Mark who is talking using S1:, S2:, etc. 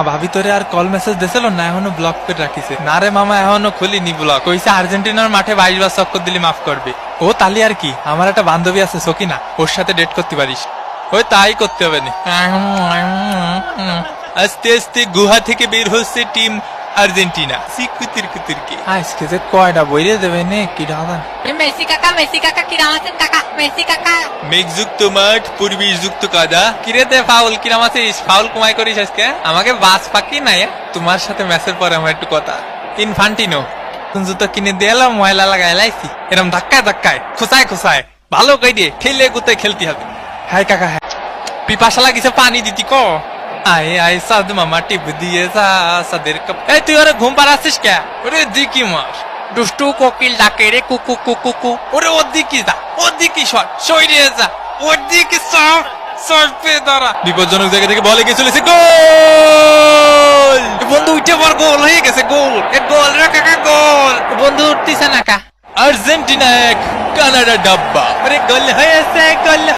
S1: ভাবি তোরে আর call message দিছিল না, এখনো ব্লক করে রাখিছে? না রে মামা, এখনো খুলিনি ব্লক। কইছে আর্জেন্টিনার মাঠে 22 বার চক্কর দিলি মাফ করবে। ও তালি আর কি, আমার একটা বান্ধবী আছে সকিনা, ওর সাথে ডেট করতে পারিস। ওই তাই করতে হবে না। আস্তে আস্তে গুহা থেকে বের হচ্ছে টিম আর্জেন্টিনা। সিকুতির কুতিরকে আজকে যে কয়টা বইরে দেবে নে কি দাদা।
S2: মেসি কাকা কিরাম আছেন কাকা? মেসি কাকা
S1: মেঘযুক্ত মাঠ, পরিবেশযুক্ত কাদা। কিরে দে ফাউল, কিরাম আছিস? ফাউল কমাই করিস আজকে? আমাকে বাস পাকি নাই। তোমার সাথে ম্যাচের পরে আমার একটু কথা। ইনফান্টিনো জুতো কিনে দিলাম, ময়লা লাগাই লাইছি। এরম ধাক্কায় ধাক্কায় খোসায় খোসায় ভালো কই দিয়ে ঠেলে গুতায় খেলতে হবে। হ্যাঁ কাকা, হ্যাঁ পিপাসা লাগিছে, পানি দিতি ক। আয় আয় সাদ মামা টিপ দিয়ে যা সাদের কাপ। এই তুই ওরে ঘুম পাড়াচ্ছিস কে? ওরে দিকি মাস দুষ্টু কোকিল ডাকে রে কুকু কুকু কু। ওরে ওর দিকে যা, ওর দিকে সর, সইরে যা, ওর দিকে সর, সরপে দাঁড়া। বিপজ্জনক জায়গা থেকে বলে গিয়ে চলেছে, গোল! বন্ধু উঠে পর, গোল হয়ে গেছে, গোল! এ গোল রে কাকা, গোল! বন্ধু উঠতেছে না কা। আর্জেন্টিনা 1, কানাডা ডাব্বা। আরে গোল হয়েছে, গোল।